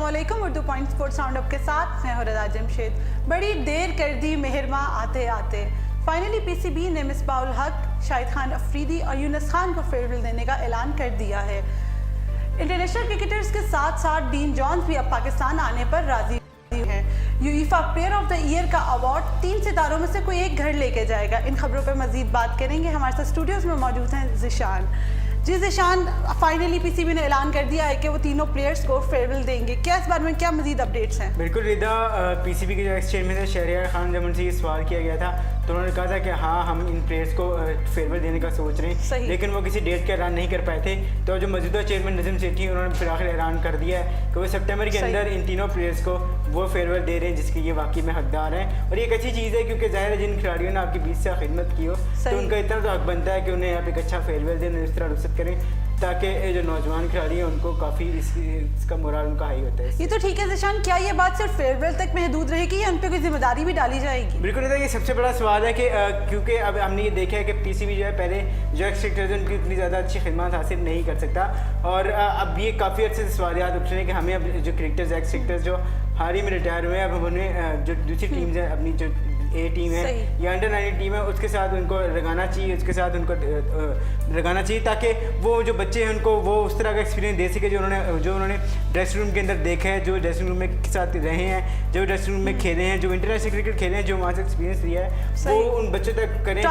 अस्सलामुअलैकुम। Urdu point sports round up के साथ मैं हूं रज़ा जमशेद। बड़ी देर कर दी मेहरमा आते आते, फाइनली पीसीबी ने मिसबाहुल हक, शाहिद खान अफरीदी और यूनुस खान को फेयरवेल देने का ऐलान कर दिया है। इंटरनेशनल क्रिकेटर्स के साथ साथ डीन जॉन्स भी अब पाकिस्तान आने पर राजी हैं। यूईफा प्लेयर ऑफ द ईयर का अवार्ड 3 सितारों में से कोई एक घर लेके जाएगा। इन खबरों पर मजीद बात करेंगे। हमारे साथ स्टूडियोज में मौजूद हैं ज़िशान। जी ज़िशान, फाइनली पीसीबी ने ऐलान कर दिया है कि वो तीनों प्लेयर्स को फेयरवेल देंगे। क्या इस बारे में क्या मजीद अपडेट्स हैं? बिल्कुल रिदा, पीसीबी के जो एक्स चेयरमैन थे शहरयार खान, जब उनसे ये सवाल किया गया था तो उन्होंने कहा था कि हाँ, हम इन प्लेयर्स को फेयरवेल देने का सोच रहे हैं, लेकिन वो किसी डेट का ऐलान नहीं कर पाए थे। तो जो मौजूदा चेयरमैन नज़ीम सेठी हैं, उन्होंने फिर आखिर ऐलान कर दिया है कि वो सितंबर के अंदर इन तीनों प्लेयर्स को वो फेयरवेल दे रहे हैं जिसकी ये वाकई में हकदार हैं। और ये एक अच्छी चीज़ है क्योंकि ज़ाहिर है जिन खिलाड़ियों ने आपकी 20 साल खिदमत की हो तो उनका इतना तो हक बनता है कि उन्हें आप एक अच्छा फेयरवेल दें, इस तरह रुखसत करें ताकि जो नौजवान खिलाड़ी हैं उनको काफ़ी इसका मोरल उनका हाई होता है। ये तो ठीक है ज़िशान, क्या ये बात सिर्फ फेयरवेल तक महदूद रहेगी या उन पर कोई जिम्मेदारी भी डाली जाएगी? बिल्कुल, ये सबसे बड़ा सवाल है कि क्योंकि अब हमने ये देखा है कि पीसीबी जो है पहले जो एक्सट्रेक्टर्स उनकी इतनी ज़्यादा अच्छी खिदमत हासिल नहीं कर सकता, और अब ये काफ़ी अच्छे से सवालियात उठ रहे हैं कि हमें अब जो क्रिकेटर्स एक्सट्रेक्टर्स जो हाल ही में रिटायर हुए हैं, अब उन्हें जो दूसरी टीम्स हैं, अपनी जो ए टीम है या अंडर 19 टीम है, उसके साथ उनको लगाना चाहिए, उसके साथ उनको लगाना चाहिए ताकि वो जो बच्चे हैं उनको वो उस तरह का एक्सपीरियंस दे सके जो उन्होंने ड्रेसिंग रूम के अंदर देखा है, जो ड्रेसिंग रूम में के साथ रहे हैं, जो ड्रेसिंग रूम में खेले हैं, जो इंटरनेशनल क्रिकेट खेले हैं, जो वहाँ से एक्सपीरियंस लिया है, वो उन बच्चों तक करें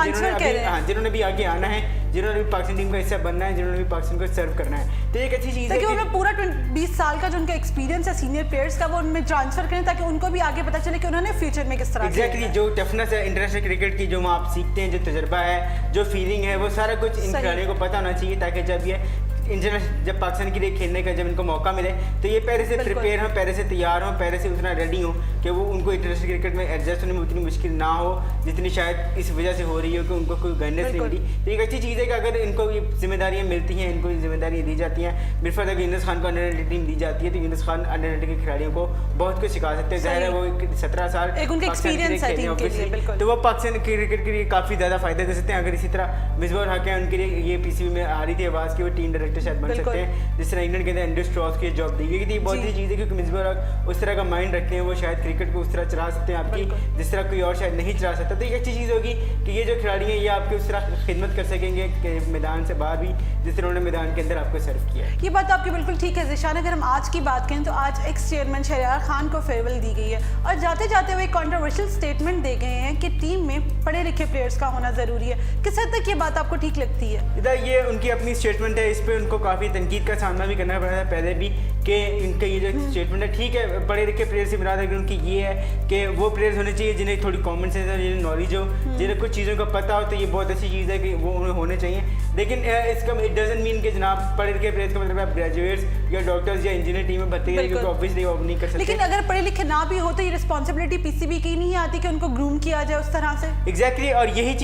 जिन्होंने भी आगे आना है, जिन्होंने भी पाकिस्तान टीम का हिस्सा बनना है, जिन्होंने भी पाकिस्तान को सर्व करना है। तो एक अच्छी चीज़ है कि उन्हें पूरा 20 साल का जो उनका एक्सपीरियंस है सीनियर प्लेयर्स का वो उनमें ट्रांसफर करें ताकि उनको भी आगे पता चले कि उन्होंने फ्यूचर में किस तरह एग्जैक्टली जो टफनेस है इंटरनेशनल क्रिकेट की, जो आप सीखते हैं, जो तजर्बा है, जो फीलिंग है, वो सारा कुछ इन खिलाड़ियों को पता होना चाहिए ताकि जब पाकिस्तान के लिए खेलने का जब इनको मौका मिले तो ये पहले से प्रिपेयर हों, पहले से तैयार हों, पहले से उतना रेडी हों कि वो उनको इंटरनेशनल क्रिकेट में एडजस्ट होने में उतनी मुश्किल ना हो जितनी शायद इस वजह से हो रही हो कि उनको कोई गाइडेंस नहीं मिली। तो एक अच्छी चीज़ है कि अगर इनको ये जिम्मेदारियाँ मिलती हैं, इनको जिम्मेदारियाँ दी जाती हैं, बिलफर्ज अगर यूनुस खान को अंडर 19 टीम दी जाती है तो यूनुस खान अंडर 19 के खिलाड़ियों को बहुत कुछ सिखा सकते हैं। ज़ाहिर है वो 17 साल तो वो पाकिस्तान क्रिकेट के लिए काफ़ी ज़्यादा फ़ायदा दे सकते हैं। अगर इसी तरह मिसबाहुल हक है, उनके लिए ये पीसीबी में आ रही थी आवाज़ की वो टीम डायरेक्टर शायद बन सकते हैं, जिस तरह इंग्लैंड के अंदर एंड्रू स्ट्रॉस की जॉब दी गई थी। बहुत सी चीज़ है क्योंकि मिसबाहुल हक उस तरह का माइंड रखते हैं, वो शायद क्रिकेट को उस तरह चला सकते हैं आपकी जिस तरह कोई और शायद नहीं चला सकता। तो एक अच्छी चीज़ होगी कि ये जो खिलाड़ी हैं ये आपकी उस तरह खिदमत कर सकेंगे कि मैदान से बाहर भी जिस तरह उन्होंने मैदान के अंदर आपको सर्व किया है। ये बात आपकी बिल्कुल ठीक है ज़िशान। अगर हम आज की बात करें तो आज एक्स चेयरमैन शहरयार खान को फेयरवेल दी गई है और जाते जाते वो एक कॉन्ट्रोवर्शियल स्टेटमेंट दे गए हैं कि टीम में पढ़े लिखे प्लेयर्स का होना ज़रूरी है। किस हद तक ये बात आपको ठीक लगती है? इधर ये उनकी अपनी स्टेटमेंट है, इस पर उनको काफ़ी तनकीद का सामना भी करना पड़ा था पहले भी कि इनका ये जो स्टेटमेंट है, ठीक है पढ़े लिखे प्लेयर से मुराद है कि उनकी ये है कि वो प्लेयर्स होने चाहिए जिन्हें थोड़ी कॉमन सेंस हो, जिन्हें नॉलेज हो, जिन्हें कुछ चीज़ों का पता हो। तो ये बहुत अच्छी चीज़ है कि वो उन्हें होने चाहिए, लेकिन इसका इट डजंट मीन कि जनाब पढ़े लिखे प्लेयर्स का मतलब आप ग्रेजुएट्स या डॉक्टर्स या इंजीनियर टीम में भर्ती है, क्योंकि ऑब्वियसली वो नहीं कर सकते। लेकिन अगर पढ़े लिखे ना भी हो तो ये रिस्पॉन्सिबिलिटी पीसीबी की नहीं आती कि उनको ग्रूम किया जाए उस तरह से? एग्जैक्टली, और यही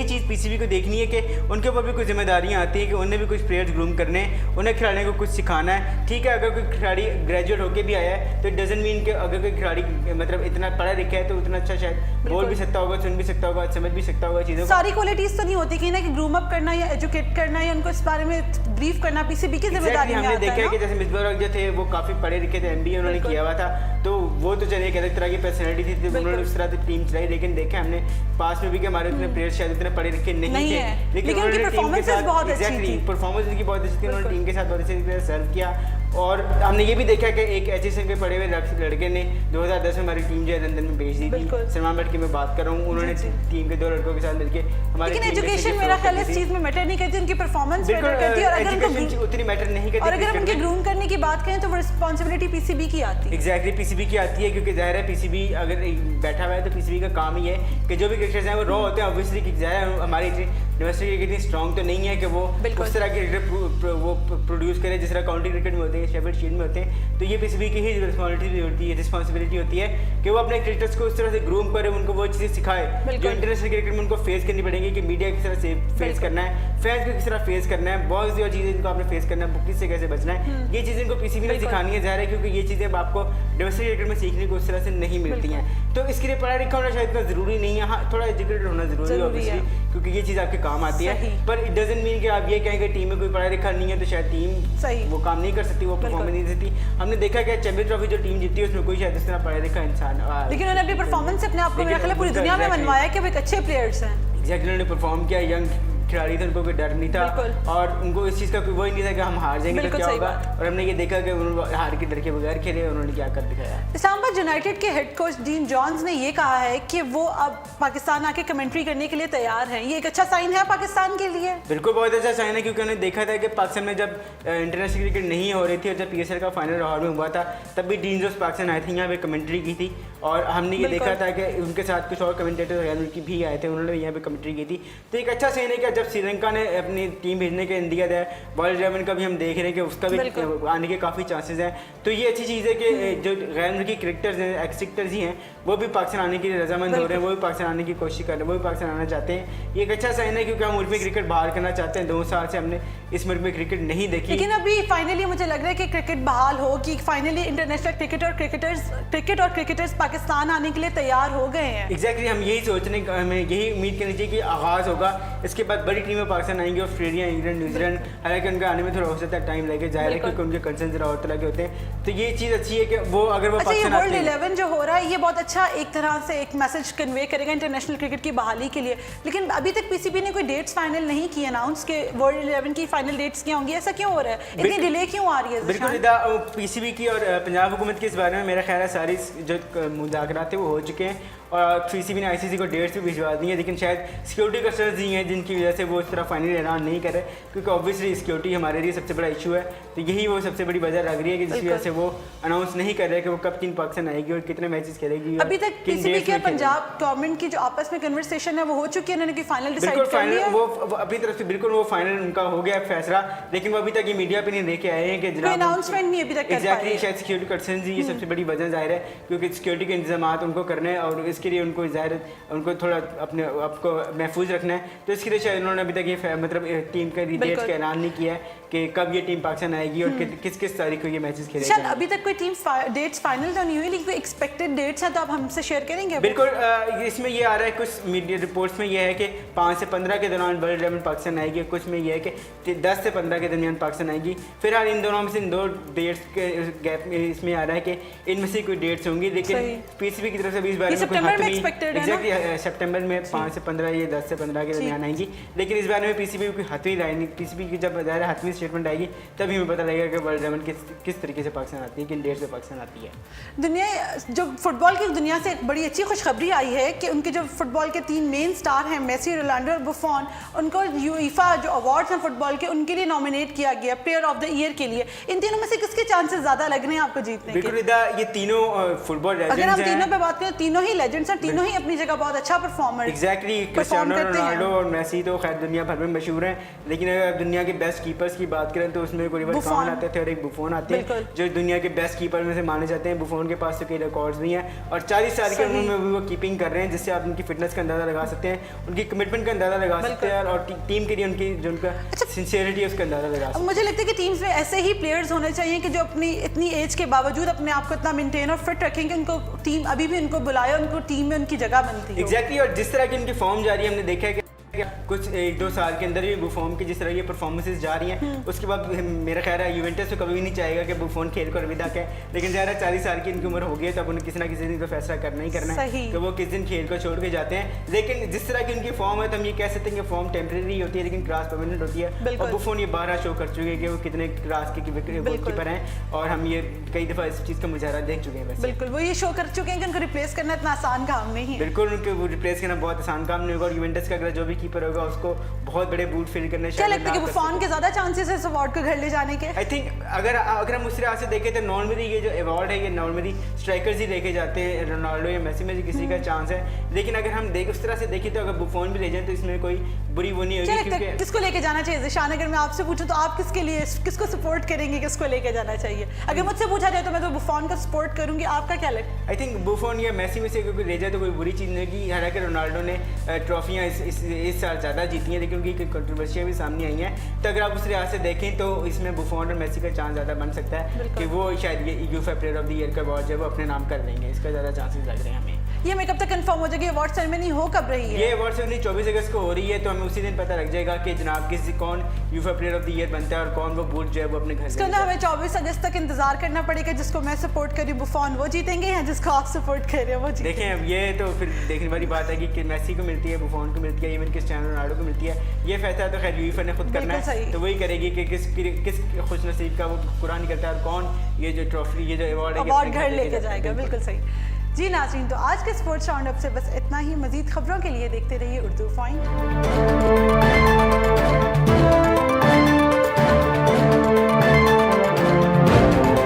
चीज़ पीसीबी को देखनी है कि उनके ऊपर भी कुछ जिम्मेदारियाँ आती हैं कि उन्हें भी कुछ प्लेयर्स ग्रूम करने हैं, उन्हें खिलाड़ियों को कुछ सिखाना है। ठीक है, अगर कोई खिलाड़ी ग्रेजुएट होकर भी आया है तो इट डजंट मीन कि अगर कोई खिलाड़ी मतलब इतना पढ़ा लिखा है तो उतना अच्छा शायद बोल भी सकता होगा, सुन भी सकता होगा, समझ भी सकता होगा चीज़ों। सारी क्वालिटीज तो नहीं होती कि ना कि ग्रूम अप करना या एजुकेट करना या उनको इस बारे में ब्रीफ करना पीसीबी की जिम्मेदारी में आता है। हमने देखा है कि जैसे मिसबाहुल हक जो थे वो काफ़ी पढ़े लिखे थे, एमबीए उन्होंने किया हुआ था, तो वो तो चलिए एक अलग तरह की पर्सनैलिटी थी, उन्होंने उस तरह से टीम चलाई। लेकिन देखे हमने पास में भी कि हमारे उतने प्लेयर्स शायद उतने पढ़े लिखे नहीं थे, लेकिन उन्होंने टीम के साथ परफॉर्मेंस उनकी बहुत अच्छी थी, उन्होंने टीम के साथ बहुत अच्छे से सर्व किया। और हमने ये भी देखा कि एक एचएसएन के पढ़े हुए लड़के ने 2010 में हमारी टीम जो है लंदन में भेज दी थी। सलमान बट की मैं बात कर रहा हूँ, उन्होंने टीम के 2 लड़कों के साथ मिलकर हमारी लेकिन एजुकेशन मेरा ख्याल इस चीज़ में मैटर नहीं करती, उनकी परफॉर्मेंस मैटर करती है। और अगर उनको उतनी मैटर नहीं करती, और अगर हम उनके ग्रूम करने की बात करें तो वो रिस्पॉन्सिबिलिटी पीसीबी की आती है। एग्जैक्टली, पीसीबी की आती है क्योंकि ज़ाहिर है पीसीबी अगर बैठा हुआ है तो पीसीबी का काम ही है कि जो भी क्रिकेटर्स हैं वो रॉ होते हैं। ऑब्वियसली कि ज़ाहिर है हमारी यूनिवर्सिटी क्रिकेट इतनी स्ट्रॉन्ग तो नहीं है कि वो उस तरह के क्रिकेट वो प्रोड्यूस करे जिस तरह काउंटी क्रिकेट में होते हैं, शेफील्ड शील्ड में होते हैं। तो ये पीसीबी की ही रिस्पॉन्सिबिलिटी होती है कि वो अपने क्रिकेटर्स को उस तरह से ग्रूम करे, उनको वो चीज़ें सिखाए जो इंटरनेशनल क्रिकेट में उनको फेस करनी पड़ेगी कि मीडिया किस तरह से फेस करना है, फैंस को किस तरह फेस करना है, बहुत सी और चीज़ें इनको आपने फेस करना है, बुकिंग से कैसे बचना है, ये चीज़ें इनको पीसीबी ने सिखानी है। ज़ाहिर है क्योंकि ये चीज़ें अब आपको डोमेस्टिक क्रिकेट में सीखने को उस तरह से नहीं मिलती हैं, तो इसके लिए पढ़ा लिखा होना शायद इतना ज़रूरी नहीं है। हाँ, थोड़ा एजुकेटेड होना ज़रूरी है क्योंकि ये चीज़ आपके काम आती है, पर इट डजंट मीन कि आप ये कहें कि टीम में कोई पढ़ा लिखा नहीं है तो शायद टीम वो काम नहीं कर सकती, वो परफॉर्मेंस नहीं देती। हमने देखा कि चैंपियंस ट्रॉफी जो टीम जीती है उसमें कोई शायद इस तरह पढ़ा लिखा इंसान, लेकिन उन्होंने अपनी परफॉर्मेंस से अपने आप को मेरा ख्याल है पूरी दुनिया में मनवाया कि वो एक अच्छे प्लेयर्स हैं। एग्जैक्टली, उन्होंने परफॉर्म किया, यंग खिलाड़ी थे, उनको कोई डर नहीं था और उनको इस चीज़ का कोई वही नहीं था कि हम हार जाएंगे तो क्या होगा, और हमने ये देखा कि उन्होंने हार के डर के बगैर खेले, उन्होंने क्या कर दिखाया। इस्लामाबाद यूनाइटेड के हेड कोच डीन जॉन्स ने ये कहा है कि वो अब पाकिस्तान आके कमेंट्री करने के लिए तैयार हैं। ये एक अच्छा साइन है पाकिस्तान के लिए? बिल्कुल बहुत अच्छा साइन है, क्योंकि उन्होंने देखा था कि पाकिस्तान में जब इंटरनेशनल क्रिकेट नहीं हो रही थी और जब PSL का फाइनल लाहौर में हुआ था तब भी डीन जॉन्स पाकिस्तान आए थे, यहाँ पे कमेंट्री की थी और हमने ये देखा था कि उनके साथ कुछ और कमेंटेटर की भी आए थे, उन्होंने यहाँ पे कमेंट्री की थी। तो एक अच्छा साइन है कि जब श्रीलंका ने अपनी टीम भेजने का इंडिया दिया है, वर्ल्ड 11 का भी हम देख रहे हैं कि उसका भी आने के काफ़ी चांसेस हैं। तो ये अच्छी चीज़ है कि जो गैर मुल्की क्रिकेटर्स हैं, एक्स क्रिकेटर्स ही हैं, वो भी पाकिस्तान आने के लिए रजामंद हो रहे हैं, वो भी पाकिस्तान आने की कोशिश कर रहे हैं, वो भी पाकिस्तान आना चाहते हैं। ये एक अच्छा साइन है क्योंकि हम मुल्क में क्रिकेट बाहर करना चाहते हैं। 2 साल से हमने इस मुल्क में क्रिकेट नहीं देखी, लेकिन अभी फाइनली मुझे लग रहा है कि क्रिकेट बहाल हो, कि फाइनली इंटरनेशनल क्रिकेट और क्रिकेटर्स पाकिस्तान आने के लिए तैयार हो गए हैं। एग्जैक्टली, हम यही सोचने हमें यही उम्मीद करनी चाहिए कि आगाज़ होगा, इसके बाद बड़ी टीमें पाकिस्तान आएंगी, ऑस्ट्रेलिया, इंग्लैंड, न्यूजीलैंड, हालांकि उनका आने में थोड़ा हो सकता है टाइम लगेगा, जाहिर है क्योंकि उनके कंसर्न जरा और तरह के होते हैं। तो ये चीज़ अच्छी है कि वो अगर वो पाकिस्तान वर्ल्ड 11 जो हो रहा है ये बहुत अच्छा एक तरह से एक मैसेज कन्वे करेगा इंटरनेशनल क्रिकेट की बहाली के लिए। लेकिन अभी तक PCB ने कोई डेट्स फाइनल नहीं की अनाउंस के वर्ल्ड 11 की फाइनल डेट्स क्या होंगी, ऐसा क्यों हो रहा है, इतनी डिले क्यों आ रही है? बिल्कुल PCB की और पंजाब हुकूमत के इस बारे में मेरा ख्याल है सारी जो मुज़ाकरात थे वो हो चुके हैं और PCB ने ICC को डेट्स भी भिजवा दी है, लेकिन शायद सिक्योरिटी कंसर्न्स ही हैं जिनकी वजह से वो इस तरह फाइनल ऐलान नहीं कर रहे, क्योंकि ऑब्वियसली सिक्योरिटी हमारे लिए सबसे बड़ा इशू है। तो यही वो सबसे बड़ी वजह लग रही है कि जिसकी वजह से वो अनाउंस नहीं कर रहे कि वो कब टीम पाकिस्तान आएगी और कितने मैचेस खेलेगी। अभी तक PCB की और पंजाब गवर्नमेंट की जो आपस में कन्वर्सेशन है वो हो चुकी है, उन्होंने की फाइनल डिसाइड कर लिया है? वो अपनी तरफ से बिल्कुल वो फाइनल उनका हो गया फैसला, लेकिन वो अभी तक ये मीडिया पे नहीं लेके आए हैं कि जनाब अनाउंसमेंट नहीं अभी तक कर पाए हैं। शायद सिक्योरिटी कंसर्न्स ही ये सबसे बड़ी वजह जाहिर है, क्योंकि सिक्योरिटी के इंतजाम उनको करने हैं और इसके लिए उनको जाहिर उनको थोड़ा अपने आपको महफूज रखना है। तो इसके लिए शायद उन्होंने अभी तक ये मतलब टीम का डेट्स का ऐलान नहीं किया है कि कब ये टीम पाकिस्तान आएगी और किस किस तारीख को ये मैचेस खेलेंगे। शायद अभी तक कोई टीम डेट्स फाइनल तो नहीं हुई, लेकिन एक्सपेक्टेड डेट्स हैं तो आप हमसे शेयर करेंगे? बिल्कुल, इसमें ये आ रहा है कुछ मीडिया रिपोर्ट्स में ये है कि 5 से 15 के दौरान वर्ल्ड 11 पाकिस्तान आएगी, कुछ में ये है कि 10 से 15 के दरमियान पाकिस्तान आएगी। फिलहाल इन दोनों में से 2 डेट्स के गैप में इसमें आ रहा है कि इनमें से कोई डेट्स होंगी, लेकिन PCB की तरफ से भी इस बारे में सितंबर में 5 से 15 ये 10 से 15 के दरमियान आएंगी, लेकिन इस बारे में PCB की हतवी राय नहीं। PCB की जब हतवी स्टेटमेंट आएगी तभी हमें पता लगेगा कि वर्ल्ड 11 किस तरीके से पाकिस्तान आती है, किन डेट से पाकिस्तान आती है। दुनिया जो फुटबॉल की दुनिया से एक बड़ी अच्छी खुशखबरी आई है कि उनके जो फुटबॉल के 3 मेन स्टार हैं मेसी, रोनाल्डो और बुफॉन, उनको UEFA जो अवार्ड्स हैं फुटबॉल के उनके लिए नॉमिनेट किया गया प्लेयर ऑफ द ईयर के लिए। इन तीनों में से किसके चांसेस ज़्यादा लग रहे हैं आपको जीतने के? बिल्कुल, ये तीनों फुटबॉल लेजेंड्स हैं। अगर हम तीनों पे बात करें तीनों ही लेजेंड्स हैं, तीनों ही अपनी जगह बहुत अच्छा परफॉर्मर एग्जैक्टली क्रिस्टियानो रोनाल्डो और मेसी तो खैर दुनिया भर में मशहूर हैं, लेकिन अगर दुनिया के बेस्ट कीपर्स की बात करें तो उसमें कोई बुफॉन आते थे और एक बुफॉन आते हैं जो दुनिया के बेस्ट कीपर में से माने जाते हैं। बुफॉन के पास तो कई रिकॉर्ड्स भी हैं और 40 साल की उम्र में भी वो कीपिंग कर रहे हैं, जिससे आप उनकी फिटनेस का अंदाजा लगा सकते हैं, उनकी कमिटमेंट का अंदाजा लगा सकते हैं और टीम के लिए उनकी जो उनका सिंसियरिटी है उसका अंदाजा लगा सकते हैं। मुझे लगता है कि टीम्स में ऐसे ही प्लेयर्स होने चाहिए कि जो अपनी इतनी एज के बावजूद अपने आप को इतना मेंटेन और फिट रखेंगे, उनको टीम अभी भी उनको बुलाए, उनको टीम में उनकी जगह बनती है। एग्जैक्टली, और जिस तरह की उनकी फॉर्म जारी है हमने देखा है कि कुछ 1-2 साल के अंदर ही बुफॉन की जिस तरह ये परफॉर्मेंसेस जा रही हैं, उसके बाद मेरा ख्याल है यूवेंटस तो कभी भी नहीं चाहेगा कि बुफॉन खेल कर विदा कहे, लेकिन ज़्यादा 40 साल की इनकी उम्र हो गई है तो अब उन्हें किसी ना किसी दिन तो फैसला करना ही करना है कि वो किस दिन खेल को छोड़ के जाते हैं। लेकिन जिस तरह की उनकी फॉर्म है तो हम ये कह सकते हैं कि फॉर्म टेम्प्रेरी होती है लेकिन क्लास परमानेंट होती है, और बुफॉन ये 12 शो कर चुके हैं कि वो कितने क्लास के कीपर हैं और हम ये कई दफ़ा इस चीज़ का मुजाहरा देख चुके हैं। बिल्कुल, वो ये शो कर चुके हैं कि उनको रिप्लेस करना इतना आसान काम नहीं है। बिल्कुल, उनको रिप्लेस करना बहुत आसान काम नहीं होगा और यूवेंटस का अगर जो भी कीपर होगा उसको बहुत बड़े बूट फिल करने क्या लगता है कि बुफॉन के ज्यादा चांसेस है इस अवार्ड को घर ले जाने के? आई थिंक अगर हम उस तरह से देखें तो नॉर्मली ये जो अवार्ड है ये नॉर्मली स्ट्राइकर्स ही लेके जाते हैं, रोनाल्डो या मेसी में से किसी का चांस है, लेकिन अगर हम उस तरह से देखें तो अगर बुफॉन भी ले जाए तो इसमें कोई बुरी वो नहीं होगी। क्योंकि किसको लेके जाना चाहिए ज़िशान? अगर मैं आपसे पूछूं तो आप किसको सपोर्ट करेंगे, किसको लेके जाना चाहिए? अगर मुझसे पूछा जाए तो मैं तो बुफॉन का सपोर्ट करूंगी, आपका क्या लगता है? आई थिंक बुफॉन या मेसी में से कोई ले जाए तो कोई बुरी चीज़ नहीं होगी। हालांकि रोनाल्डो ने ट्रॉफियाँ इस साल ज़्यादा जीती हैं, लेकिन उनकी कंट्रोवर्सियाँ भी सामने आई हैं, तो अगर आप उस लिहाज से देखें तो इसमें बुफॉन और मेसी का चांस ज़्यादा बन सकता है कि वो शायद ये UEFA player of the year का अवार्ड जो है वो अपने नाम कर लेंगे, इसका ज़्यादा चांसेस लग रहे हैं हमें। ये हमें कब तक कंफर्म हो जाएगी अवार्ड सेरेमनी हो कब रही है? ये अवार्ड सेरेमनी 24 अगस्त को हो रही है, तो हमें उसी दिन पता लग जाएगा कि जनाब किसी कौन UEFA player of the year बनता है और कौन वो बूट जो है वो अपने घर इसके अंदर हमें 24 अगस्त तक इंतजार करना पड़ेगा। जिसको मैं सपोर्ट करी बुफॉन वो जीतेंगे, या जिसको आप सपोर्ट कर रहे हो वो जीतेंगे। देखें अब ये तो फिर देखने वाली बात है कि मेसी को मिलती है, बुफॉन को मिलती है, इवन क्रिस्टियानो रोनाल्डो को मिलती है। ये फैसला तो खैर यूएफए ने खुद करना है, तो वही करेगी कि किस खुश नसीब का वो कुरान करता है और कौन ये जो ट्रॉफी ये जो अवार्ड घर लेके जाएगा। बिल्कुल सही जी नाज़रीन, तो आज के स्पोर्ट्स राउंड अप से बस इतना ही। मजीद खबरों के लिए देखते रहिए उर्दू पॉइंट।